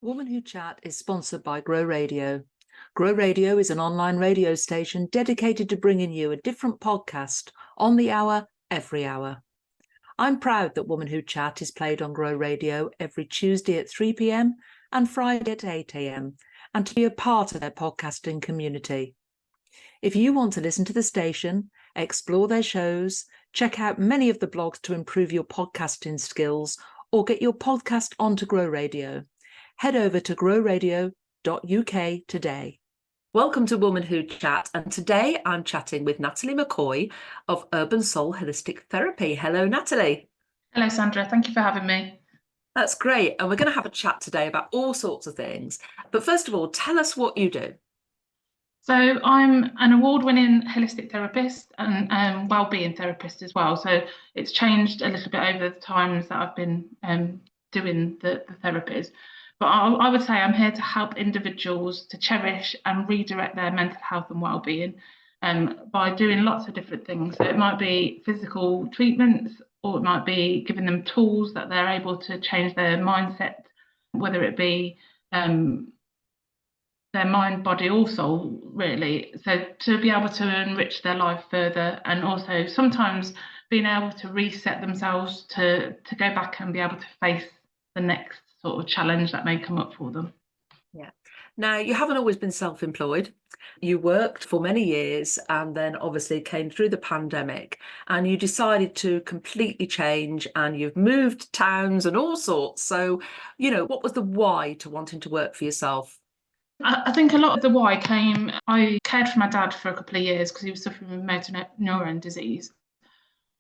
Woman Who Chat is sponsored by Grow Radio. Grow Radio is an online radio station dedicated to bringing you a different podcast on the hour, every hour. I'm proud that Woman Who Chat is played on Grow Radio every Tuesday at 3 p.m. and Friday at 8 a.m. and to be a part of their podcasting community. If you want to listen to the station, explore their shows, check out many of the blogs to improve your podcasting skills, or get your podcast onto Grow Radio, head over to growradio.uk today. Welcome to Woman Who Chat, and today I'm chatting with Natalie McCoy of Urban Soul Holistic Therapy. Hello, Natalie. Hello, Sandra. Thank you for having me. That's great. And we're going to have a chat today about all sorts of things. But first of all, tell us what you do. So I'm an award-winning holistic therapist and wellbeing therapist as well. So it's changed a little bit over the times that I've been doing the therapies. But I would say I'm here to help individuals to cherish and redirect their mental health and well-being by doing lots of different things. So it might be physical treatments, or it might be giving them tools that they're able to change their mindset, whether it be their mind, body, or soul, really. So to be able to enrich their life further, and also sometimes being able to reset themselves to go back and be able to face the next sort of challenge that may come up for them. Yeah. Now, you haven't always been self-employed. You worked for many years and then obviously came through the pandemic and you decided to completely change and you've moved towns and all sorts. So, what was the why to wanting to work for yourself? I think a lot of the why came, I cared for my dad for a couple of years because he was suffering with motor neuron disease.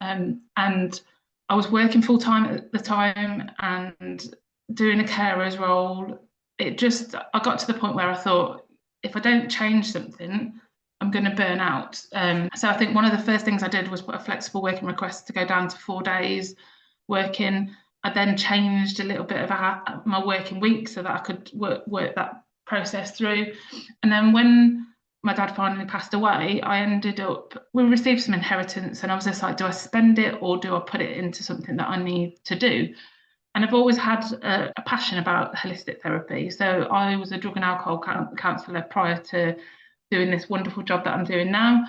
And I was working full time at the time and doing a carer's role. I got to the point where I thought, if I don't change something, I'm going to burn out. So I think one of the first things I did was put a flexible working request to go down to 4 days working. I then changed a little bit of my working week so that I could work that process through. And then when my dad finally passed away, we received some inheritance, and I was just like, do I spend it or do I put it into something that I need to do? And I've always had a passion about holistic therapy. So I was a drug and alcohol counsellor prior to doing this wonderful job that I'm doing now.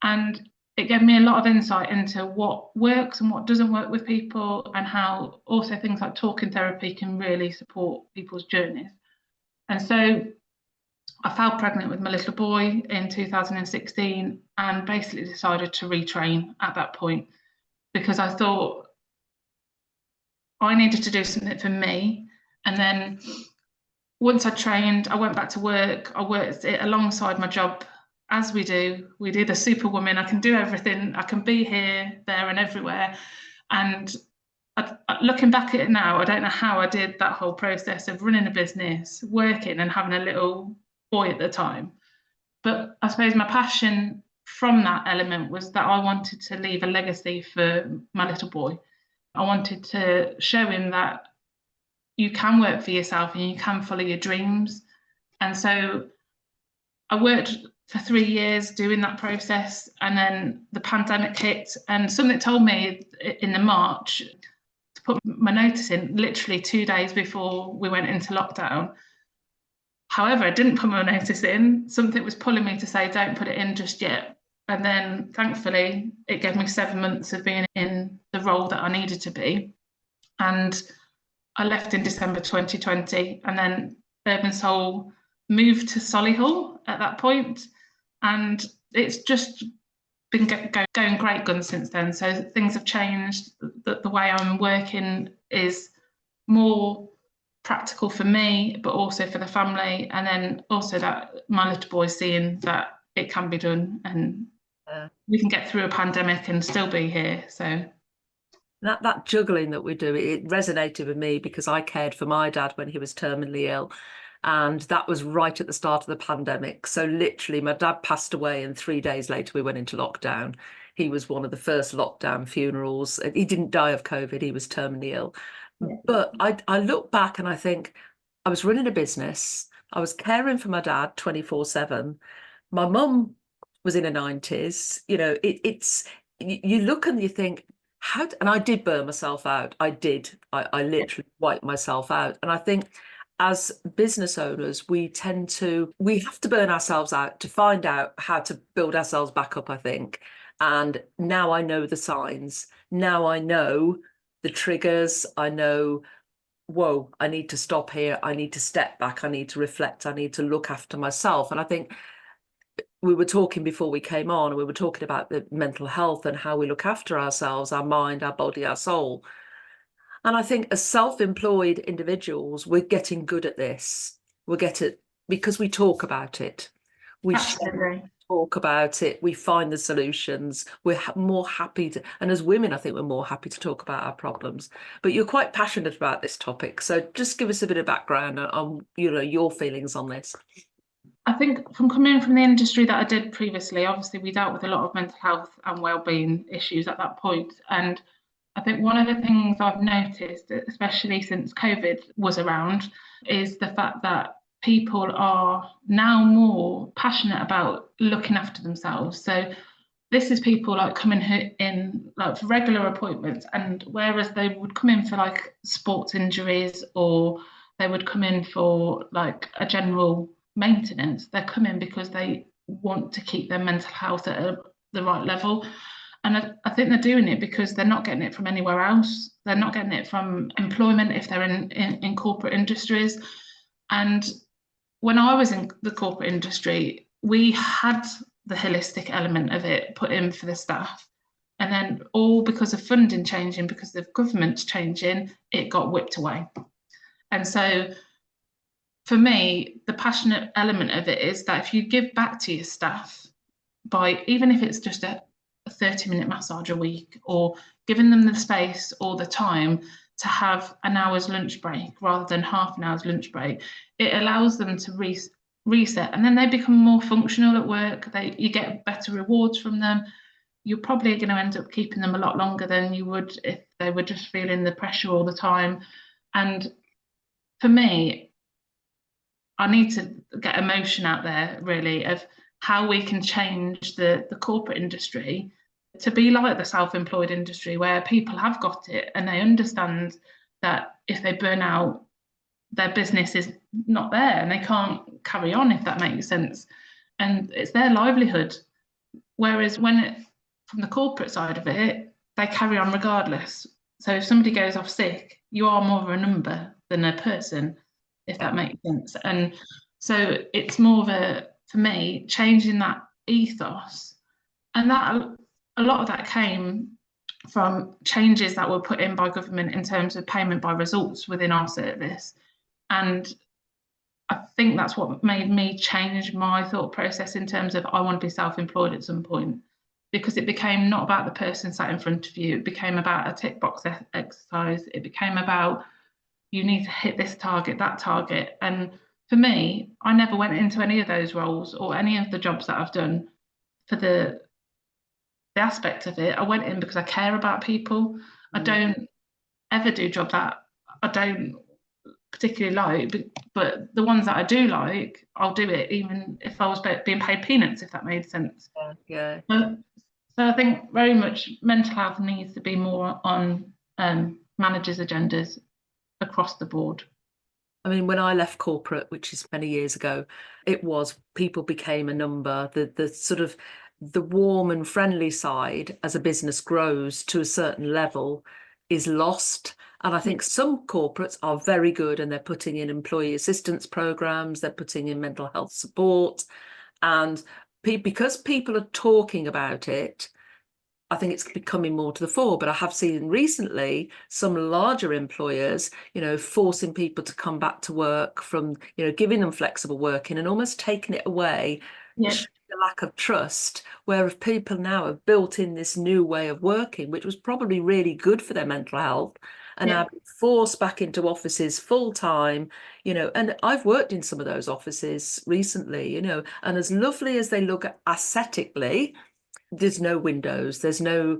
And it gave me a lot of insight into what works and what doesn't work with people, and how also things like talking therapy can really support people's journeys. And so I fell pregnant with my little boy in 2016 and basically decided to retrain at that point, because I thought I needed to do something for me. And then once I trained, I went back to work. I worked it alongside my job, as we do. We do the superwoman. I can do everything. I can be here, there, and everywhere. And looking back at it now, I don't know how I did that whole process of running a business, working, and having a little boy at the time. But I suppose my passion from that element was that I wanted to leave a legacy for my little boy. I wanted to show him that you can work for yourself and you can follow your dreams. And so I worked for 3 years doing that process, and then the pandemic hit, and something told me in the March to put my notice in literally 2 days before we went into lockdown. However, I didn't put my notice in. Something was pulling me to say, don't put it in just yet. And then thankfully, it gave me 7 months of being in the role that I needed to be. And I left in December 2020, and then Urban Soul moved to Solihull at that point. And it's just been going great guns since then. So things have changed. The way I'm working is more practical for me, but also for the family. And then also that my little boy's seeing that it can be done, and we can get through a pandemic and still be here. So that juggling that we do, it resonated with me because I cared for my dad when he was terminally ill, and that was right at the start of the pandemic. So literally my dad passed away and 3 days later we went into lockdown. He was one of the first lockdown funerals. He didn't die of COVID, he was terminally ill. Yeah. But I look back and I think I was running a business, I was caring for my dad 24/7. My mum was in her 90s. You look and you think, and I did burn myself out. I did. I literally wiped myself out. And I think as business owners, we have to burn ourselves out to find out how to build ourselves back up, I think. And now I know the signs. Now I know the triggers. I know, whoa, I need to stop here. I need to step back. I need to reflect. I need to look after myself. And I think we were talking before we came on, and we were talking about the mental health and how we look after ourselves, our mind, our body, our soul. And I think as self-employed individuals, we're getting good at this. We get it because we talk about it. We talk about it. We find the solutions. We're more happy to, and as women, I think we're more happy to talk about our problems. But you're quite passionate about this topic, so just give us a bit of background on your feelings on this. I think from coming from the industry that I did previously, obviously we dealt with a lot of mental health and wellbeing issues at that point, and I think one of the things I've noticed, especially since COVID was around, is the fact that people are now more passionate about looking after themselves. So this is people like coming in like for regular appointments, and whereas they would come in for like sports injuries, or they would come in for like a general maintenance, they're coming because they want to keep their mental health at the right level. And I think they're doing it because they're not getting it from anywhere else. They're not getting it from employment if they're in corporate industries. And when I was in the corporate industry, we had the holistic element of it put in for the staff. And then all because of funding changing, because of governments changing, it got whipped away. And so for me, the passionate element of it is that if you give back to your staff by, even if it's just a 30-minute massage a week, or giving them the space or the time to have an hour's lunch break rather than half an hour's lunch break, it allows them to reset, and then they become more functional at work. You get better rewards from them. You're probably going to end up keeping them a lot longer than you would if they were just feeling the pressure all the time. And for me, I need to get emotion out there, really, of how we can change the corporate industry to be like the self-employed industry, where people have got it and they understand that if they burn out, their business is not there and they can't carry on, if that makes sense. And it's their livelihood. Whereas from the corporate side of it, they carry on regardless. So if somebody goes off sick, you are more of a number than a person, if that makes sense. And so it's more of for me, changing that ethos. And that a lot of that came from changes that were put in by government in terms of payment by results within our service. And I think that's what made me change my thought process in terms of I want to be self-employed at some point, because it became not about the person sat in front of you. It became about a tick box exercise. It became about you need to hit this target, that target. And for me, I never went into any of those roles or any of the jobs that I've done for the aspect of it. I went in because I care about people. I don't ever do jobs that I don't particularly like, but the ones that I do like, I'll do it even if I was being paid peanuts, if that made sense. Yeah. So I think very much mental health needs to be more on managers' agendas across the board. I mean, when I left corporate, which is many years ago, it was people became a number. The sort of the warm and friendly side as a business grows to a certain level is lost. And I think some corporates are very good and they're putting in employee assistance programs, they're putting in mental health support. And because people are talking about it, I think it's becoming more to the fore. But I have seen recently some larger employers, forcing people to come back to work from, giving them flexible working and almost taking it away. Yeah. The lack of trust, where if people now have built in this new way of working, which was probably really good for their mental health, and now being forced back into offices full time, and I've worked in some of those offices recently, and as lovely as they look aesthetically, there's no windows, there's no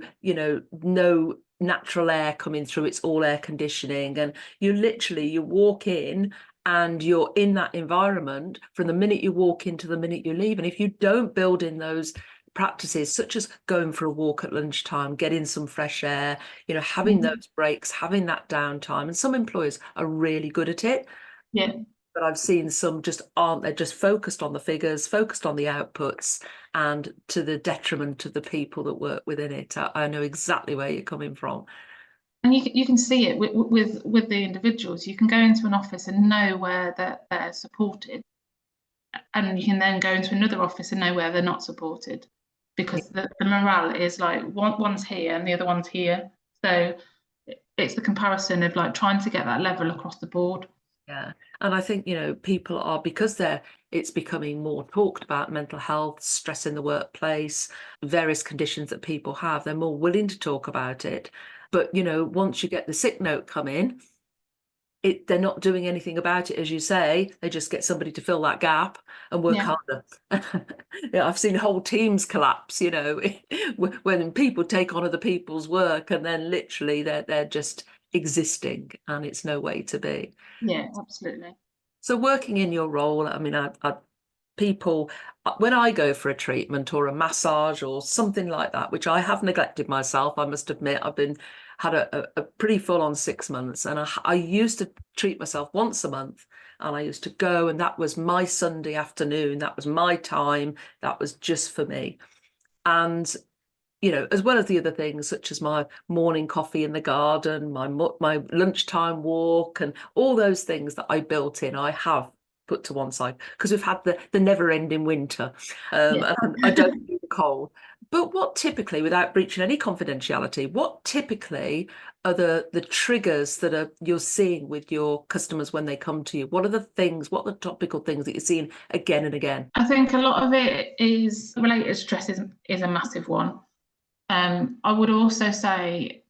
natural air coming through, it's all air conditioning, and you walk in and you're in that environment from the minute you walk in to the minute you leave. And if you don't build in those practices, such as going for a walk at lunchtime, getting some fresh air, having those breaks, having that downtime, and some employers are really good at it, Yeah. But I've seen some just aren't. They're just focused on the figures, focused on the outputs, and to the detriment of the people that work within it. I know exactly where you're coming from. And you can see it with the individuals. You can go into an office and know where they're supported, and you can then go into another office and know where they're not supported, because the morale is like one's here and the other one's here. So it's the comparison of like trying to get that level across the board. Yeah. And I think, people are, because it's becoming more talked about, mental health, stress in the workplace, various conditions that people have, they're more willing to talk about it. But, once you get the sick note come in, they're not doing anything about it, as you say. They just get somebody to fill that gap and work harder. I've seen whole teams collapse, when people take on other people's work, and then literally they're just existing, and it's no way to be. Yeah, absolutely. So working in your role, I mean, people, when I go for a treatment or a massage or something like that, which I have neglected myself, I must admit, had a pretty full-on 6 months, and I used to treat myself once a month, and I used to go, and that was my Sunday afternoon, that was my time, that was just for me. And as well as the other things, such as my morning coffee in the garden, my lunchtime walk, and all those things that I built in, I have put to one side, because we've had the never-ending winter, and I don't do the cold. But what typically, without breaching any confidentiality, what typically are the triggers that you're seeing with your customers when they come to you? What are the topical things that you're seeing again and again? I think a lot of it is related. Stress is a massive one. I would also say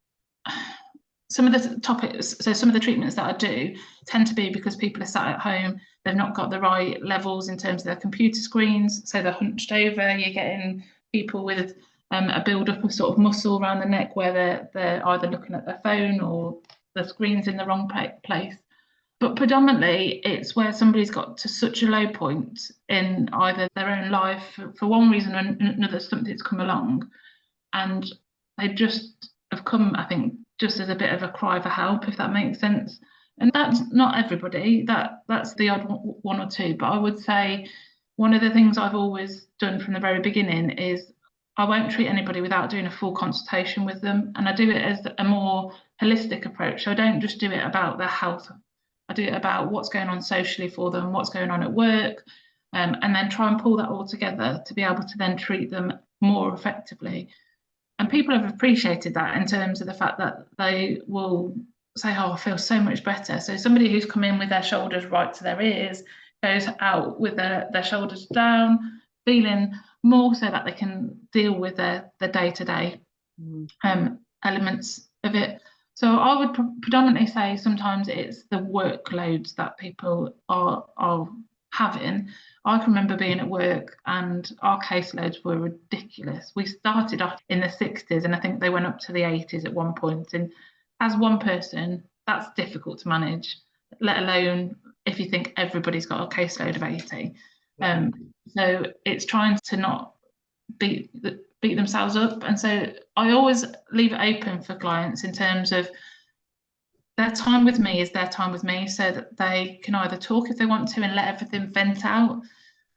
some of the topics, so some of the treatments that I do tend to be because people are sat at home, they've not got the right levels in terms of their computer screens, so they're hunched over. You're getting people with a build-up of sort of muscle around the neck where they're either looking at their phone or the screen's in the wrong place. But predominantly, it's where somebody's got to such a low point in either their own life, for one reason or another, something's come along, and they just have come, I think, just as a bit of a cry for help, if that makes sense. And that's not everybody, that's the odd one or two. But I would say one of the things I've always done from the very beginning is I won't treat anybody without doing a full consultation with them. And I do it as a more holistic approach. So I don't just do it about their health. I do it about what's going on socially for them, what's going on at work, and then try and pull that all together to be able to then treat them more effectively. And people have appreciated that in terms of the fact that they will say, oh, I feel so much better. So somebody who's come in with their shoulders right to their ears goes out with their shoulders down, feeling more so that they can deal with their day-to-day elements of it. So I would predominantly say sometimes it's the workloads that people are having. I can remember being at work and our caseloads were ridiculous. We started off in the 60s and I think they went up to the 80s at one point. And as one person, that's difficult to manage, let alone if you think everybody's got a caseload of 80. So it's trying to not beat themselves up. And so I always leave it open for clients in terms of their time with me is their time with me, so that they can either talk if they want to and let everything vent out.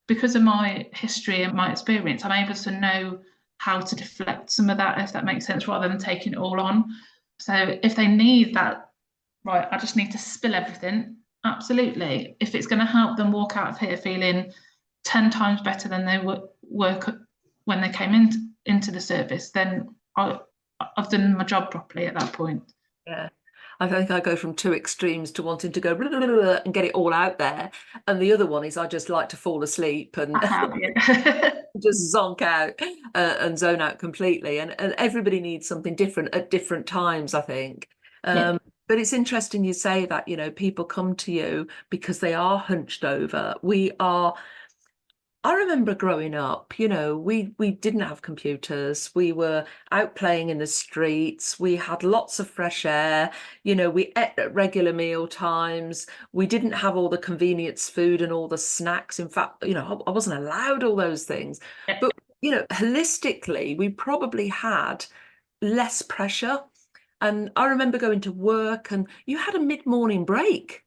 Because of my history and my experience, I'm able to know how to deflect some of that, if that makes sense, rather than taking it all on. So if they need that, right, I just need to spill everything, absolutely. If it's going to help them walk out of here feeling 10 times better than they were when they came into the service, then I've done my job properly at that point. Yeah. I think I go from two extremes to wanting to go blah, blah, blah, and get it all out there. And the other one is I just like to fall asleep and just zonk out and zone out completely. And everybody needs something different at different times, I think. But it's interesting you say that, people come to you because they are hunched over. I remember growing up, we didn't have computers. We were out playing in the streets. We had lots of fresh air. We ate at regular meal times. We didn't have all the convenience food and all the snacks. In fact, I wasn't allowed all those things. But, holistically, we probably had less pressure. And I remember going to work and you had a mid-morning break.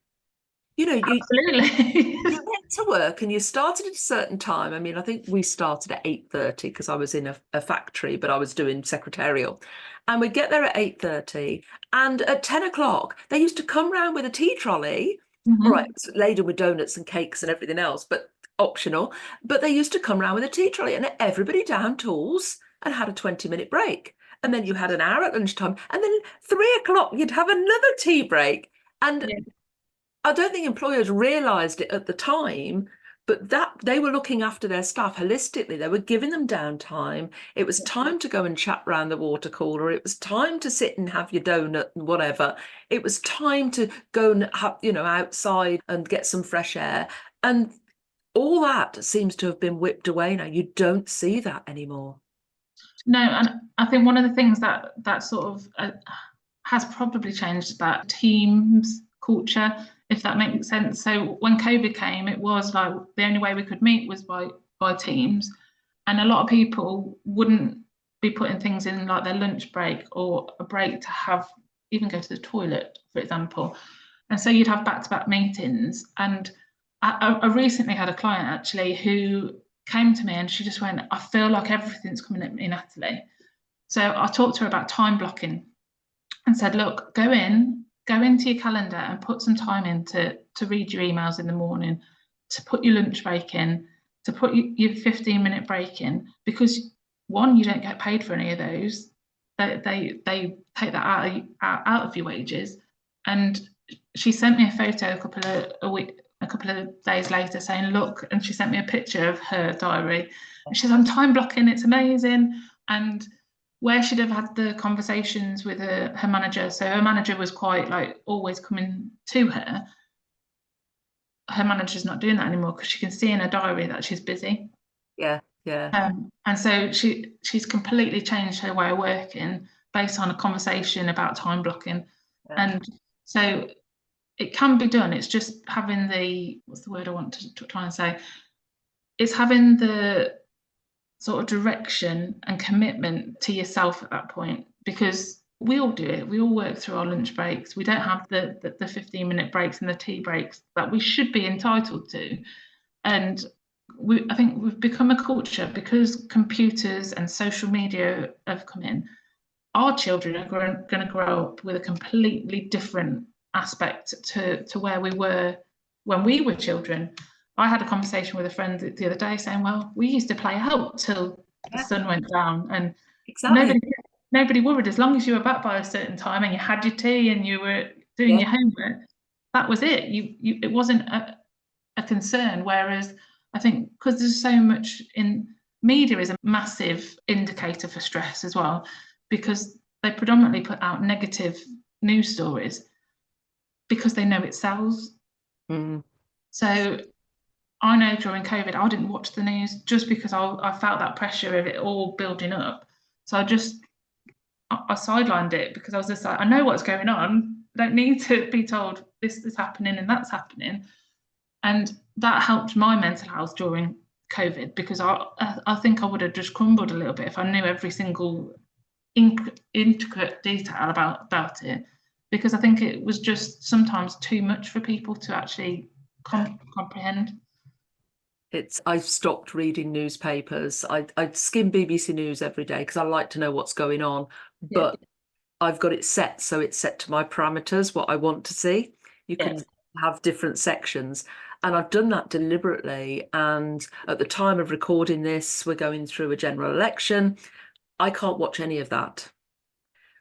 You know, Absolutely. you went to work and you started at a certain time. I mean, I think we started at 8:30 because I was in a factory, but I was doing secretarial. And we'd get there at 8:30. And at 10 o'clock, they used to come round with a tea trolley. All right, it was laden with donuts and cakes and everything else, but optional. But they used to come round with a tea trolley and everybody down tools and had a 20-minute break. And then you had an hour at lunchtime. And then 3 o'clock, you'd have another tea break. And Yeah. I don't think employers realised it at the time, but that they were looking after their staff holistically. They were giving them downtime. It was time to go and chat round the water cooler. It was time to sit and have your donut and whatever. It was time to go and have, outside and get some fresh air. And all that seems to have been whipped away now. You don't see that anymore. No, and I think one of the things that sort of has probably changed that team's culture, if that makes sense. So when COVID came, it was like the only way we could meet was by Teams, and a lot of people wouldn't be putting things in like their lunch break or a break to have even go to the toilet, for example. And so you'd have back-to-back meetings. And I recently had a client actually who came to me and she just went, I feel like everything's coming at me, Natalie. So I talked to her about time blocking and said, look, go into your calendar and put some time in to read your emails in the morning, to put your lunch break in, to put your 15-minute break in, because one, you don't get paid for any of those. They take that out of your wages. And she sent me a photo a couple of days later saying, look, and she sent me a picture of her diary. And she said, I'm time blocking, it's amazing. And where she'd have had the conversations with her manager, so her manager was quite like always coming to her. Her manager's not doing that anymore because she can see in her diary that she's busy. Yeah. And so she's completely changed her way of working based on a conversation about time blocking. Yeah. And so it can be done. It's just having what's the word I want to try and say? It's having the sort of direction and commitment to yourself at that point, because we all do it. We all work through our lunch breaks. We don't have the 15-minute breaks and the tea breaks that we should be entitled to. And I think we've become a culture, because computers and social media have come in. Our children are going to grow up with a completely different aspect to where we were when we were children. I had a conversation with a friend the other day saying, well, we used to play out till the sun went down, and exactly. nobody worried. As long as you were back by a certain time and you had your tea and you were doing your homework, that was it. It wasn't a concern. Whereas I think because there's so much in media is a massive indicator for stress as well, because they predominantly put out negative news stories because they know it sells. So I know during COVID, I didn't watch the news just because I felt that pressure of it all building up. So I sidelined it, because I was just like, I know what's going on. I don't need to be told this is happening and that's happening. And that helped my mental health during COVID, because I think I would have just crumbled a little bit if I knew every single intricate detail about it, because I think it was just sometimes too much for people to actually comprehend. I've stopped reading newspapers. I skim BBC News every day because I like to know what's going on, but I've got it set so it's set to my parameters, what I want to see. You can have different sections, and I've done that deliberately. And at the time of recording this, we're going through a general election. I can't watch any of that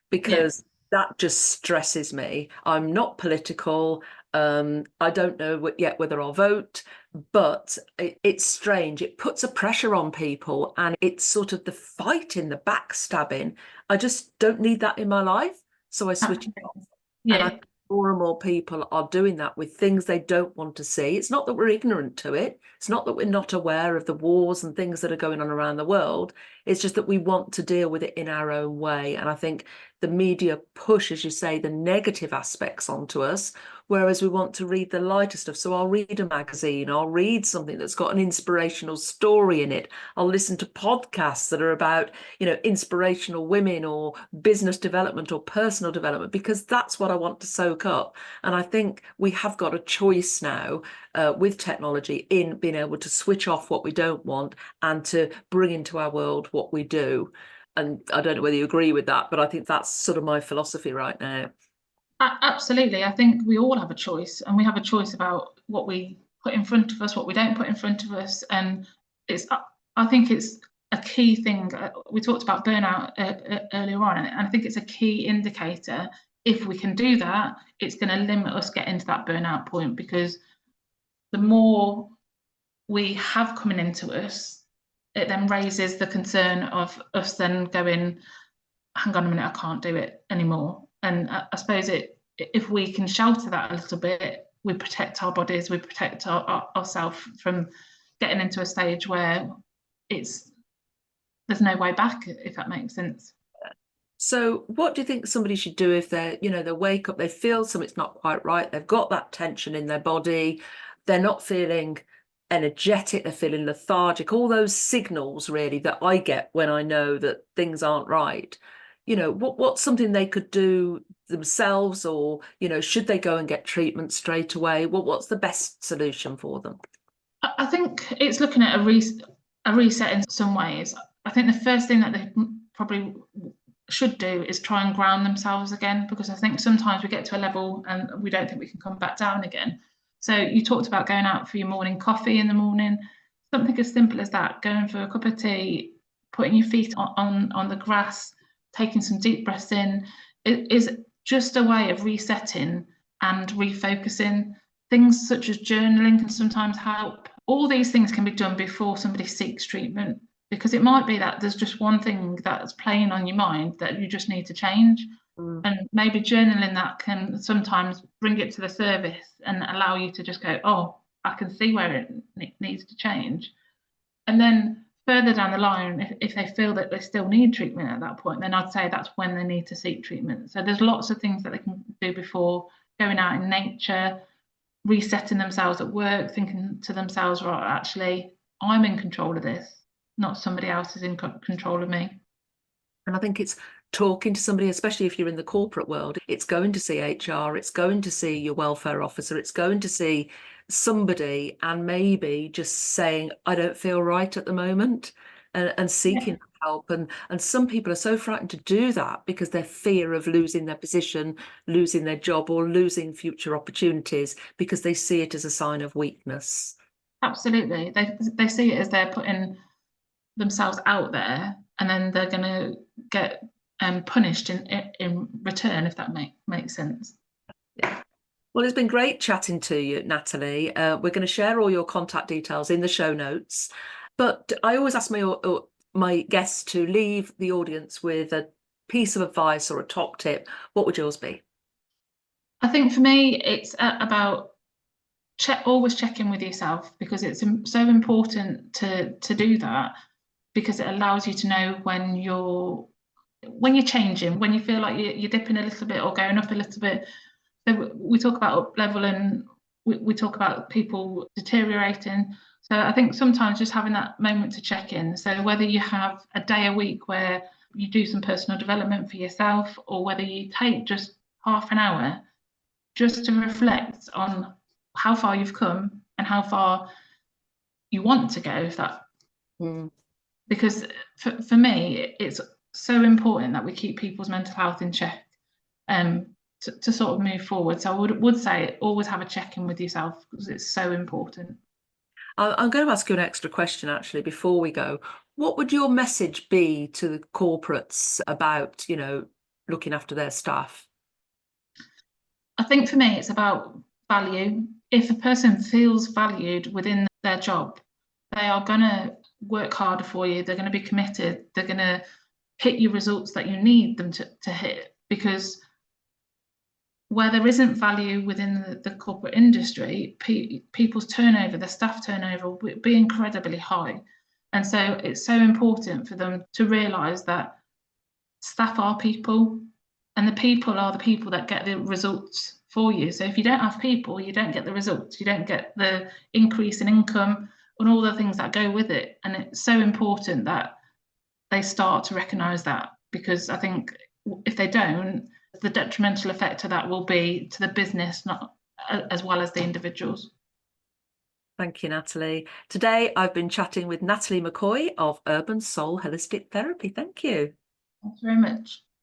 because that just stresses me. I'm not political. I don't know yet whether I'll vote, but it's strange. It puts a pressure on people, and it's sort of the fighting, the backstabbing. I just don't need that in my life, so I switch it off. And more and more people are doing that with things they don't want to see. It's not that we're ignorant to it. It's not that we're not aware of the wars and things that are going on around the world. It's just that we want to deal with it in our own way. And I think the media push, as you say, the negative aspects onto us, whereas we want to read the lighter stuff. So I'll read a magazine, I'll read something that's got an inspirational story in it. I'll listen to podcasts that are about, inspirational women or business development or personal development, because that's what I want to soak up. And I think we have got a choice now with technology in being able to switch off what we don't want and to bring into our world what we do. And I don't know whether you agree with that, but I think that's sort of my philosophy right now. Absolutely. I think we all have a choice, and we have a choice about what we put in front of us, what we don't put in front of us. And I think it's a key thing. We talked about burnout earlier on, and I think it's a key indicator. If we can do that, it's going to limit us getting to that burnout point, because the more we have coming into us, it then raises the concern of us then going, hang on a minute, I can't do it anymore. And I suppose if we can shelter that a little bit, we protect our bodies, we protect ourselves from getting into a stage where there's no way back, if that makes sense. So what do you think somebody should do if they wake up, they feel something's not quite right, they've got that tension in their body, they're not feeling energetic, they're feeling lethargic, all those signals really that I get when I know that things aren't right? What's something they could do themselves, or should they go and get treatment straight away? What's the best solution for them? I think it's looking at a reset in some ways. I think the first thing that they probably should do is try and ground themselves again, because I think sometimes we get to a level and we don't think we can come back down again. So you talked about going out for your morning coffee in the morning, something as simple as that, going for a cup of tea, putting your feet on the grass, taking some deep breaths in. It is just a way of resetting and refocusing. Things such as journaling can sometimes help. All these things can be done before somebody seeks treatment, because it might be that there's just one thing that's playing on your mind that you just need to change. And maybe journaling that can sometimes bring it to the surface and allow you to just go, oh, I can see where it needs to change. And then further down the line, if they feel that they still need treatment at that point, then I'd say that's when they need to seek treatment. So there's lots of things that they can do before: going out in nature, resetting themselves at work, thinking to themselves, right, actually, I'm in control of this, not somebody else is in control of me. And I think it's talking to somebody, especially if you're in the corporate world. It's going to see HR, it's going to see your welfare officer, it's going to see somebody, and maybe just saying, I don't feel right at the moment, and seeking help. And some people are so frightened to do that because their fear of losing their position, losing their job, or losing future opportunities, because they see it as a sign of weakness. Absolutely. They see it as they're putting themselves out there, and then they're going to get punished in return, if that makes sense. Yeah. Well, it's been great chatting to you, Natalie. We're going to share all your contact details in the show notes, but I always ask my guests to leave the audience with a piece of advice or a top tip. What would yours be? I think for me, it's about always check in with yourself, because it's so important to do that, because it allows you to know when you're changing, when you feel like you're dipping a little bit or going up a little bit. So we talk about up leveling, we talk about people deteriorating. So I think sometimes just having that moment to check in. So whether you have a day a week where you do some personal development for yourself, or whether you take just half an hour just to reflect on how far you've come and how far you want to go, if that. Because for me, it's so important that we keep people's mental health in check, to sort of move forward. So I would say always have a check-in with yourself, because it's so important. I'm going to ask you an extra question, actually, before we go. What would your message be to the corporates about, looking after their staff? I think for me, it's about value. If a person feels valued within their job, they are going to work harder for you. They're going to be committed. They're going to hit your results that you need them to hit, because where there isn't value within the corporate industry, people's turnover, the staff turnover, will be incredibly high. And so it's so important for them to realise that staff are people. And the people are the people that get the results for you. So if you don't have people, you don't get the results, you don't get the increase in income and all the things that go with it. And it's so important that they start to recognise that, because I think if they don't, the detrimental effect of that will be to the business, not as well as the individuals. Thank you, Natalie. Today I've been chatting with Natalie McCoy of Urban Soul Holistic Therapy. Thank you. Thanks very much.